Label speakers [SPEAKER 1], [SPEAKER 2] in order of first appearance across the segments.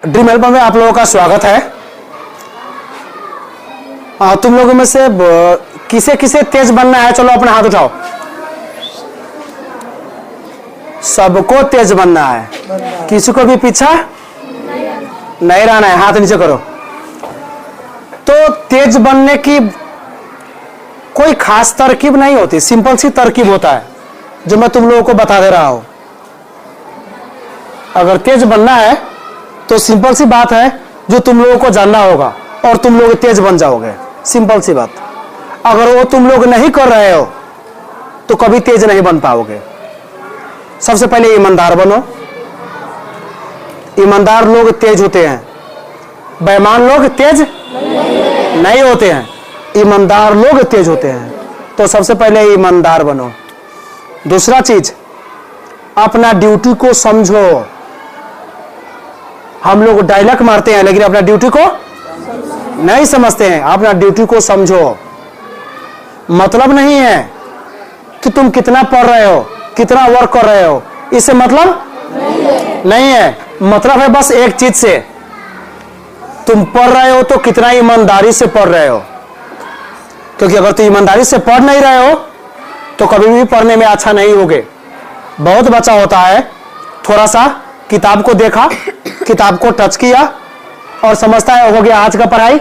[SPEAKER 1] Dream helper में आप लोगों का स्वागत है। तुम लोगों में से किसे किसे तेज बनना है? चलो अपना हाथ उठाओ। सबको तेज बनना है, किसी को भी पीछा नहीं रहना है। हाथ नीचे करो। तो तेज बनने की कोई खास तरकीब नहीं होती, सिंपल सी तरकीब होता है जो मैं तुम लोगों को बता दे रहा हूं। अगर तेज बनना है तो सिंपल सी बात है जो तुम लोगों को जानना होगा और तुम लोग तेज बन जाओगे। सिंपल सी बात। अगर वो तुम लोग नहीं कर रहे हो तो कभी तेज नहीं बन पाओगे। सबसे पहले ईमानदार बनो। ईमानदार लोग तेज होते हैं, बेईमान लोग तेज नहीं होते हैं। ईमानदार लोग तेज होते हैं। तो सबसे पहले ईमानदार बनो। दूसरा चीज, अपना ड्यूटी को समझो। हम लोग डायलॉग मारते हैं लेकिन अपना ड्यूटी को नहीं समझते हैं। अपना ड्यूटी को समझो। मतलब नहीं है कि तुम कितना पढ़ रहे हो, कितना वर्क कर रहे हो, इससे मतलब नहीं है। मतलब है बस एक चीज से, तुम पढ़ रहे हो तो कितना ईमानदारी से पढ़ रहे हो। क्योंकि अगर तुम ईमानदारी से पढ़ नहीं रहे हो तो कभी भी पढ़ने में अच्छा नहीं होगे। बहुत बच्चा होता है, थोड़ा सा किताब को देखा, किताब को टच किया और समझता है हो गया, आज का पढ़ाई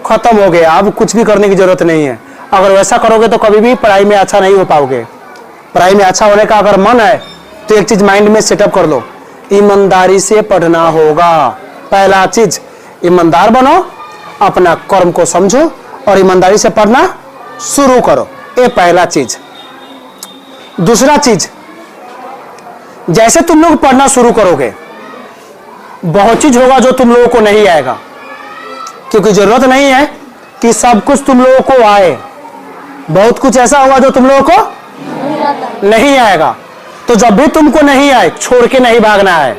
[SPEAKER 1] खत्म हो गया, अब कुछ भी करने की जरूरत नहीं है। अगर वैसा करोगे तो कभी भी पढ़ाई में अच्छा नहीं हो पाओगे। पढ़ाई में अच्छा होने का अगर मन है तो एक चीज माइंड में सेटअप कर लो, ईमानदारी से पढ़ना होगा। पहला चीज, ईमानदार बनो, अपना कर्म को समझो और ईमानदारी से पढ़ना शुरू करो। ये पहला चीज। दूसरा चीज, जैसे तुम लोग पढ़ना शुरू करोगे बहुत चीज होगा जो तुम लोगों को नहीं आएगा, क्योंकि जरूरत नहीं है कि सब कुछ तुम लोगों को आए। बहुत कुछ ऐसा होगा जो तुम लोगों को नहीं आएगा। तो जब भी तुमको नहीं आए, छोड़ के नहीं भागना है।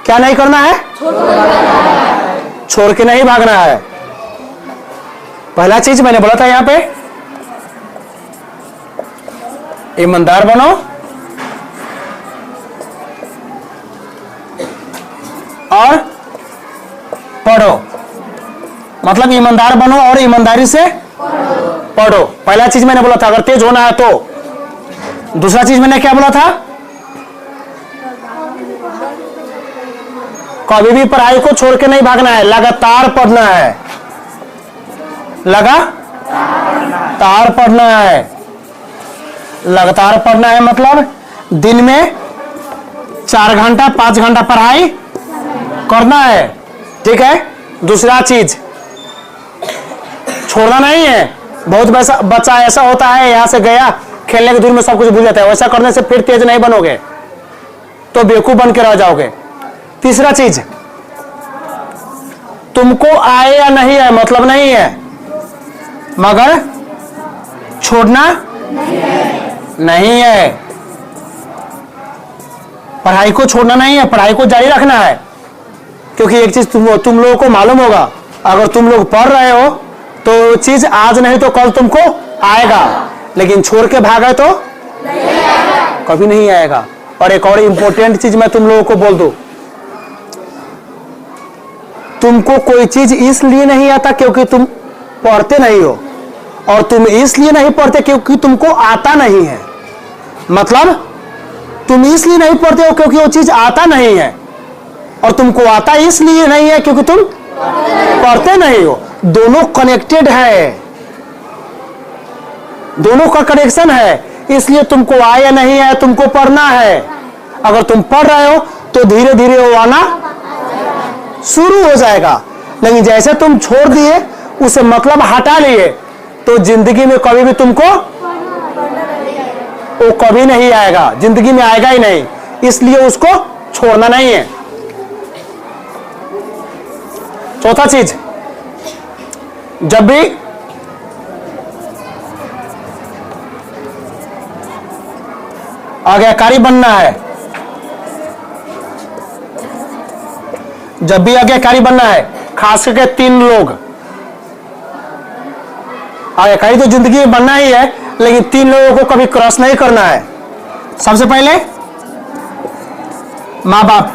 [SPEAKER 1] क्या नहीं करना है? छोड़ के नहीं भागना है। पहला चीज मैंने बोला था यहां पे, ईमानदार बनो और पढ़ो। मतलब ईमानदार बनो और ईमानदारी से पढ़ो। पहला चीज मैंने बोला था अगर तेज होना है तो। दूसरा चीज मैंने क्या बोला था? कभी भी पढ़ाई को छोड़ के नहीं भागना है, लगातार पढ़ना है। लगातार पढ़ना है। लगातार पढ़ना है मतलब दिन में 4 घंटा 5 घंटा पढ़ाई करना है। ठीक है। दूसरा चीज, छोड़ना नहीं है। बहुत बच्चा ऐसा होता है, यहां से गया खेलने के दूर में सब कुछ भूल जाता है। वैसा करने से फिर तेज नहीं बनोगे, तो बेवकूफ बन के रह जाओगे। तीसरा चीज, तुमको आए या नहीं आए मतलब नहीं है, मगर छोड़ना नहीं है। पढ़ाई को छोड़ना नहीं है, पढ़ाई को जारी रखना है। क्योंकि एक चीज तुम लोगों को मालूम होगा, अगर तुम लोग पढ़ रहे हो तो चीज आज नहीं तो कल तुमको आएगा, लेकिन छोड़ के भागे तो कभी नहीं आएगा। और एक और इंपॉर्टेंट चीज मैं तुम लोगों को बोल दूं, तुमको कोई चीज इसलिए नहीं आता क्योंकि तुम पढ़ते नहीं हो, और तुम इसलिए नहीं पढ़ते क्योंकि तुमको आता नहीं है। मतलब तुम इसलिए नहीं पढ़ते हो क्योंकि वो चीज आता नहीं है, और तुमको आता इसलिए नहीं है क्योंकि तुम पढ़ते नहीं हो। दोनों कनेक्टेड है, दोनों का कनेक्शन है। इसलिए तुमको आया नहीं है, तुमको पढ़ना है। अगर तुम पढ़ रहे हो तो धीरे धीरे वो आना शुरू हो जाएगा। लेकिन जैसे तुम छोड़ दिए, उसे मतलब हटा लिए, तो जिंदगी में कभी भी तुमको वो कभी नहीं आएगा, जिंदगी में आएगा ही नहीं। इसलिए उसको छोड़ना नहीं है। चौथा चीज, जब भी आज्ञाकारी बनना है, जब भी आज्ञाकारी बनना है, खास करके 3 लोग। आज्ञाकारी तो जिंदगी में बनना ही है, लेकिन 3 लोगों को कभी क्रॉस नहीं करना है। सबसे पहले माँ बाप,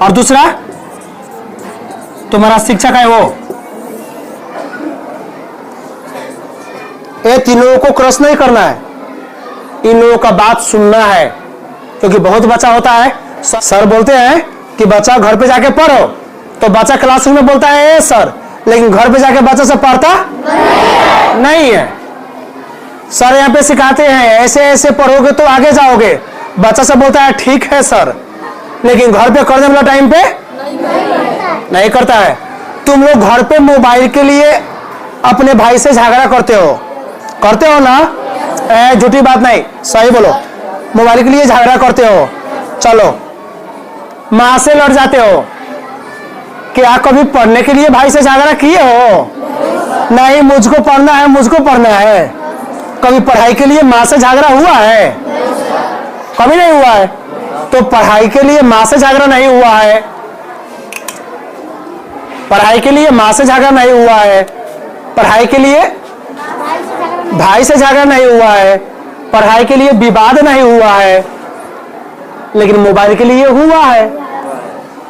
[SPEAKER 1] और दूसरा तुम्हारा शिक्षक है वो। ये तीन लोगों को क्रॉस नहीं करना है, इन लोगों का बात सुनना है। क्योंकि बहुत बच्चा होता है, सर बोलते हैं कि बच्चा घर पे जाके पढ़ो, तो बच्चा क्लासरूम में बोलता है ए सर, लेकिन घर पे जाके बच्चा से पढ़ता नहीं है। सर यहाँ पे सिखाते हैं ऐसे ऐसे पढ़ोगे तो आगे जाओगे, बच्चा से बोलता है ठीक है सर, लेकिन घर पे करने वाला टाइम पे नहीं करता है। तुम लोग घर पे मोबाइल के लिए अपने भाई से झगड़ा करते हो ना? झूठी बात नहीं, सही बोलो। मोबाइल के लिए झगड़ा करते हो, चलो मां से लड़ जाते हो। क्या कभी पढ़ने के लिए भाई से झगड़ा किए हो? नहीं, मुझको पढ़ना है, मुझको पढ़ना है। कभी पढ़ाई के लिए मां से झगड़ा हुआ है? कभी नहीं हुआ है। तो पढ़ाई के लिए मां से झगड़ा नहीं हुआ है, पढ़ाई के लिए मां से झगड़ा नहीं हुआ है, पढ़ाई के लिए भाई से झगड़ा नहीं हुआ है, पढ़ाई के लिए विवाद नहीं हुआ है, लेकिन मोबाइल के लिए हुआ है।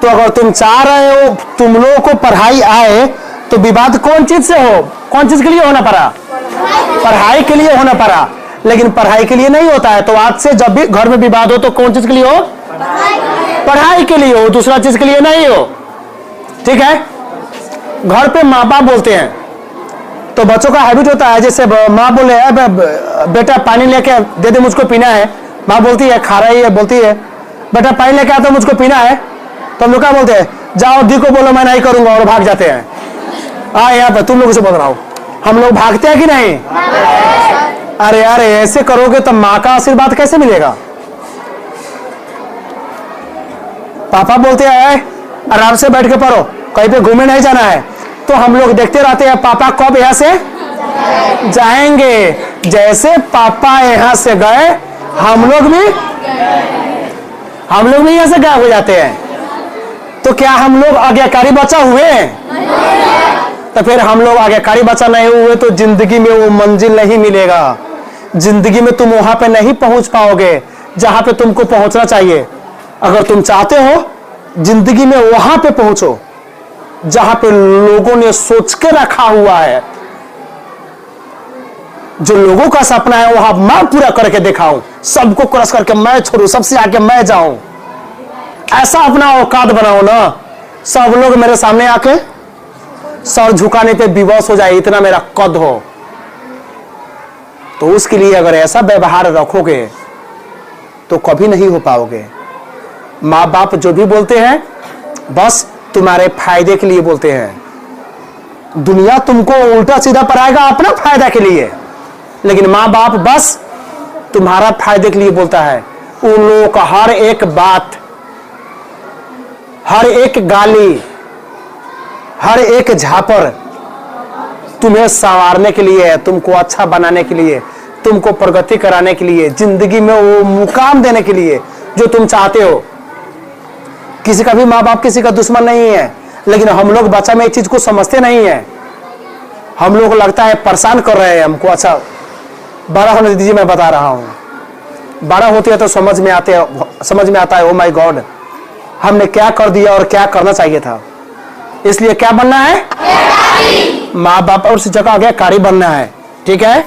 [SPEAKER 1] तो अगर तुम चाह रहे हो तुम लोगों को पढ़ाई आए, तो विवाद कौन चीज से हो, कौन चीज के लिए होना पड़ा? पढ़ाई के लिए होना पड़ा, लेकिन पढ़ाई के लिए नहीं होता है। तो आज से जब भी घर में विवाद हो तो कौन चीज के लिए हो? पढ़ाई के लिए हो, दूसरा चीज के लिए नहीं हो। ठीक है। घर पे माँ बाप बोलते हैं तो बच्चों का हैबिट होता है, जैसे माँ बोले बेटा पानी लेके दे दे, मुझको पीना है। माँ बोलती है खा रही है, बोलती है बेटा पानी लेके आता मुझको पीना है, तो हम लोग क्या बोलते हैं? जाओ दी को बोलो मैं नहीं करूंगा, और भाग जाते हैं। यहाँ पर तुम लोगों से बोल रहा हूं, हम लोग भागते हैं कि नहीं? अरे अरे ऐसे करोगे तो माँ का आशीर्वाद कैसे मिलेगा? पापा बोलते हैं आराम से बैठ के पढ़ो, कहीं पे घूमने नहीं जाना है, तो हम लोग देखते रहते हैं पापा कब यहां से जाएंगे। जैसे पापा यहां से गए हम लोग भी यहां से गायब हो जाते हैं। तो क्या हम लोग आज्ञाकारी बच्चा हुए? तो फिर हम लोग आज्ञाकारी बच्चा नहीं हुए तो जिंदगी में वो मंजिल नहीं मिलेगा, जिंदगी में तुम वहां पे नहीं पहुंच पाओगे जहां पे तुमको पहुंचना चाहिए। अगर तुम चाहते हो जिंदगी में वहां पे पहुंचो जहां पे लोगों ने सोच के रखा हुआ है, जो लोगों का सपना है वहां मैं पूरा करके दिखाऊं, सबको क्रॉस करके मैं छोड़ू, सबसे आगे मैं जाऊं, ऐसा अपना औकात बनाओ ना। सब लोग मेरे सामने आके सर झुकाने पे विवश हो जाए, इतना मेरा कद हो। तो उसके लिए अगर ऐसा व्यवहार रखोगे तो कभी नहीं हो पाओगे। माँ बाप जो भी बोलते हैं बस तुम्हारे फायदे के लिए बोलते हैं। दुनिया तुमको उल्टा सीधा पढ़ाएगा अपना फायदा के लिए, लेकिन माँ बाप बस तुम्हारा फायदे के लिए बोलता है। उन लोगों का हर एक बात, हर एक गाली, हर एक झापर तुम्हें संवारने के लिए है, तुमको अच्छा बनाने के लिए, तुमको प्रगति कराने के लिए, जिंदगी में वो मुकाम देने के लिए जो तुम चाहते हो। किसी का भी माँ बाप किसी का दुश्मन नहीं है, लेकिन हम लोग बच्चा में एक चीज को समझते नहीं है। हम लोग को लगता है परेशान कर रहे हैं हमको। अच्छा बड़ा होने दीजिए, मैं बता रहा हूं। बड़ा होते है तो समझ में आता है ओ माय गॉड हमने क्या कर दिया और क्या करना चाहिए था। इसलिए क्या बनना है? माँ बाप और शिक्षक का आज्ञाकारी बनना है। ठीक है।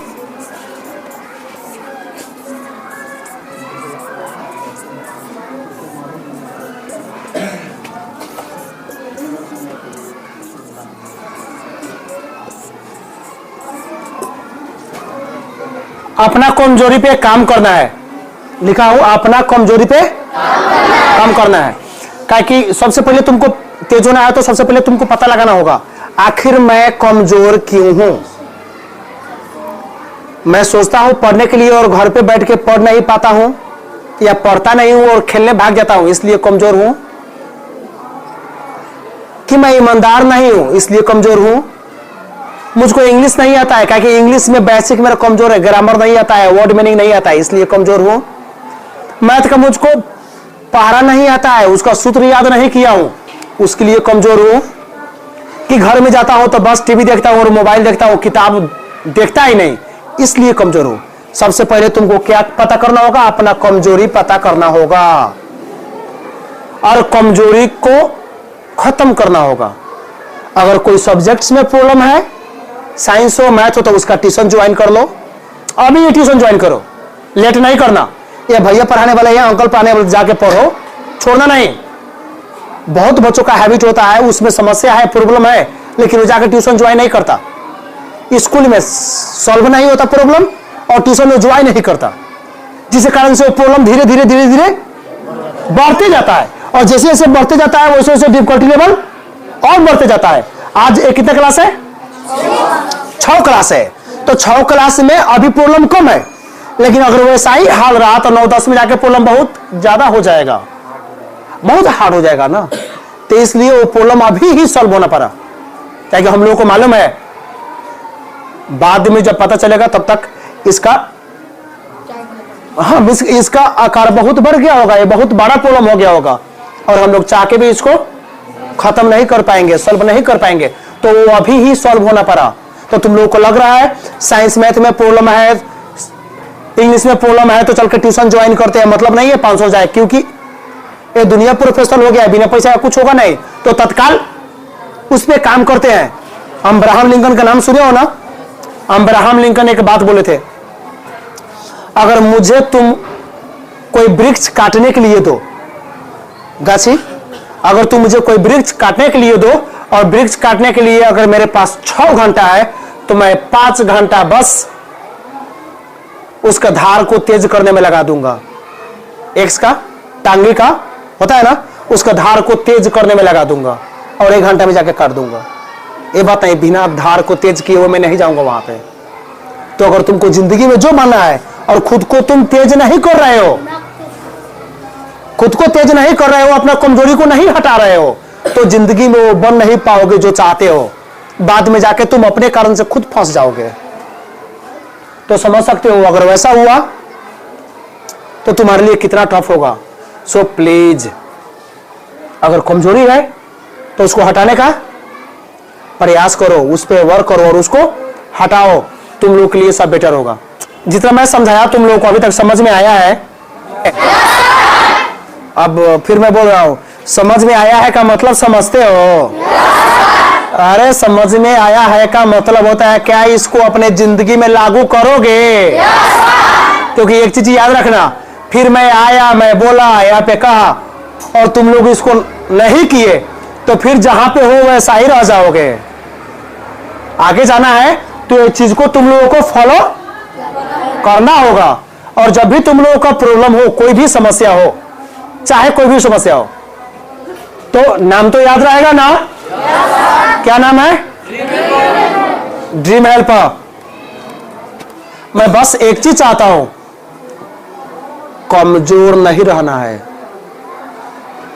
[SPEAKER 1] अपना कमजोरी पे काम करना है, लिखा हो अपना कमजोरी पे काम करना है। क्योंकि सबसे पहले तुमको तेज होना है तो सबसे पहले तुमको पता लगाना होगा आखिर मैं कमजोर क्यों हूं। मैं सोचता हूं पढ़ने के लिए और घर पे बैठ के पढ़ नहीं पाता हूं, या पढ़ता नहीं हूं और खेलने भाग जाता हूं इसलिए कमजोर हूं, कि मैं ईमानदार नहीं हूं इसलिए कमजोर हूं। मुझको इंग्लिश नहीं आता है क्योंकि इंग्लिश में बेसिक मेरा कमजोर है, ग्रामर नहीं आता है, वर्ड मीनिंग नहीं आता है इसलिए कमजोर हूं। मैथ का मुझको पढ़ना नहीं आता है, उसका सूत्र याद नहीं किया हूं उसके लिए कमजोर हूं। कि घर में जाता हूं तो बस टीवी देखता हूं और मोबाइल देखता हूं, किताब देखता ही नहीं इसलिए कमजोर हूं। सबसे पहले तुमको क्या पता करना होगा? अपना कमजोरी पता करना होगा। और कमजोरी को खत्म करना होगा। अगर कोई सब्जेक्ट्स में प्रॉब्लम है, साइंस हो मैथ हो, तो उसका ट्यूशन ज्वाइन कर लो। अभी ये ट्यूशन ज्वाइन करो, लेट नहीं करना। ये भैया पढ़ाने वाले या अंकल पढ़ाने वाले जाके पढ़ो, छोड़ना नहीं। बहुत बच्चों का हैबिट होता है, उसमें समस्या है, प्रॉब्लम है, लेकिन वो जाकर ट्यूशन ज्वाइन नहीं करता। स्कूल में सॉल्व नहीं होता प्रॉब्लम और ट्यूशन में ज्वाइन नहीं करता, जिसके कारण से वो प्रॉब्लम धीरे धीरे धीरे धीरे बढ़ते जाता है। और जैसे जैसे बढ़ते जाता है वैसे वैसे डिफिकल्टी लेवल और बढ़ते जाता है। आज कितने क्लास है? 6 क्लास है। तो 6 क्लास में अभी प्रॉब्लम कम है, लेकिन अगर वैसा ही हाल रहा तो 9-10 में जाके प्रॉब्लम बहुत ज्यादा हो जाएगा, बहुत हार्ड हो जाएगा ना। तो इसलिए वो प्रॉब्लम अभी ही सॉल्व होना पड़ा, क्योंकि हम लोगों को मालूम है बाद में जब पता चलेगा तब तक इसका इसका आकार बहुत बढ़ गया होगा, ये बहुत बड़ा प्रॉब्लम हो गया होगा, और हम लोग चाह के भी इसको खत्म नहीं कर पाएंगे, सॉल्व नहीं कर पाएंगे। तो वो अभी ही सॉल्व होना पड़ा। तो तुम लोगों को लग रहा है साइंस मैथ में प्रॉब्लम है, इंग्लिश में प्रॉब्लम है, तो चल के ट्यूशन ज्वाइन करते हैं, मतलब नहीं है 500 जाए, क्योंकि ये दुनिया प्रोफेशनल हो गया है, बिना पैसा का कुछ होगा नहीं। तो तत्काल उस पर काम करते हैं। अब्राहम लिंकन का नाम सुने हो ना? अब्राहम लिंकन एक बात बोले थे, अगर मुझे तुम कोई वृक्ष काटने के लिए दो, गाछी, अगर तुम मुझे कोई वृक्ष काटने के लिए दो, और वृक्ष काटने के लिए अगर मेरे पास 6 घंटा है, तो मैं 5 घंटा बस उसका धार को तेज करने में लगा दूंगा। एक्स का टांगे का होता है ना, उसका धार को तेज करने में लगा दूंगा और 1 घंटा में जाके काट दूंगा। ये बात नहीं, बिना धार को तेज किए हुए मैं नहीं जाऊंगा वहां पे। तो अगर तुमको जिंदगी में जो मानना है और खुद को तुम तेज नहीं कर रहे हो, खुद को तेज नहीं कर रहे हो, अपना कमजोरी को नहीं हटा रहे हो, तो जिंदगी में वो बन नहीं पाओगे जो चाहते हो। बाद में जाके तुम अपने कारण से खुद फंस जाओगे। तो समझ सकते हो अगर वैसा हुआ तो तुम्हारे लिए कितना टफ होगा। सो प्लीज, अगर कमजोरी है तो उसको हटाने का प्रयास करो, उस पर वर्क करो और उसको हटाओ। तुम लोग के लिए सब बेटर होगा। जितना मैं समझाया तुम लोगों को अभी तक समझ में आया है? अब फिर मैं बोल रहा हूं, समझ में आया है का मतलब समझते हो? अरे समझ में आया है का मतलब होता है क्या इसको अपने जिंदगी में लागू करोगे? क्योंकि एक चीज याद रखना, फिर मैं आया, मैं बोला, यहाँ पे कहा और तुम लोग इसको नहीं किए तो फिर जहां पे हो वैसा ही रह जाओगे। आगे जाना है तो ये चीज को तुम लोगों को फॉलो करना होगा। और जब भी तुम लोगों का प्रॉब्लम हो, कोई भी समस्या हो, चाहे कोई भी समस्या हो, तो नाम तो याद रहेगा ना? क्या नाम है? Dream helper. मैं बस एक चीज चाहता हूं, कमजोर नहीं रहना है।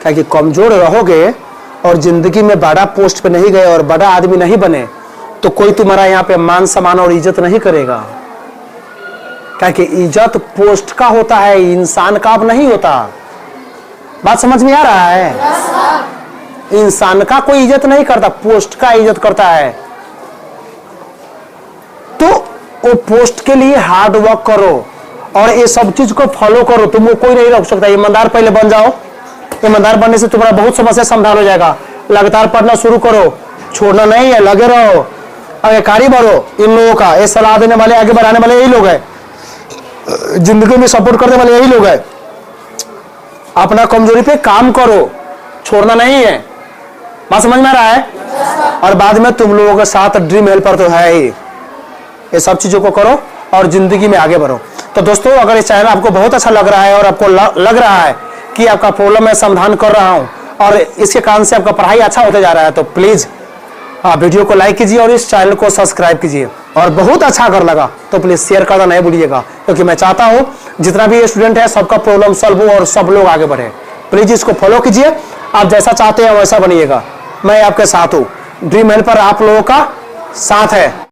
[SPEAKER 1] क्योंकि कमजोर रहोगे और जिंदगी में बड़ा पोस्ट पे नहीं गए और बड़ा आदमी नहीं बने तो कोई तुम्हारा यहाँ पे मान सम्मान और इज्जत नहीं करेगा। क्योंकि इज्जत पोस्ट का होता है, इंसान का अब नहीं होता। बात समझ में आ रहा है? इंसान का कोई इज्जत नहीं करता, पोस्ट का इज्जत करता है। तो वो पोस्ट के लिए हार्ड वर्क करो और ये सब चीज को फॉलो करो। तुमको कोई नहीं रोक सकता। ईमानदार पहले बन जाओ, ईमानदार बनने से तुम्हारा बहुत समस्या समाधान हो जाएगा। लगातार पढ़ना शुरू करो, छोड़ना नहीं है, लगे रहो, आज्ञाकारी बढ़ो। इन लोगों का ये सलाह देने वाले, आगे बढ़ाने वाले यही लोग हैं, जिंदगी में सपोर्ट करने वाले यही लोग हैं। अपना कमजोरी पे काम करो, छोड़ना नहीं है। बात समझ में आ रहा है? और बाद में तुम लोगों के साथ ड्रीम हेल्पर तो है ही। ये सब चीजों को करो और जिंदगी में आगे बढ़ो। तो दोस्तों, अगर इस चैनल आपको बहुत अच्छा लग रहा है और आपको लग रहा है कि आपका प्रॉब्लम मैं समाधान कर रहा हूं और इसके कारण से आपका पढ़ाई अच्छा होते जा रहा है, तो प्लीज वीडियो को लाइक कीजिए और इस चैनल को सब्सक्राइब कीजिए। और बहुत अच्छा अगर लगा तो प्लीज शेयर करना नहीं भूलिएगा, क्योंकि मैं चाहता हूं जितना भी स्टूडेंट है सबका प्रॉब्लम सॉल्व हो और सब लोग आगे बढ़े। प्लीज इसको फॉलो कीजिए, आप जैसा चाहते हैं वैसा बनिएगा। मैं आपके साथ हूं, ड्रीम हेल्पर आप लोगों का साथ है।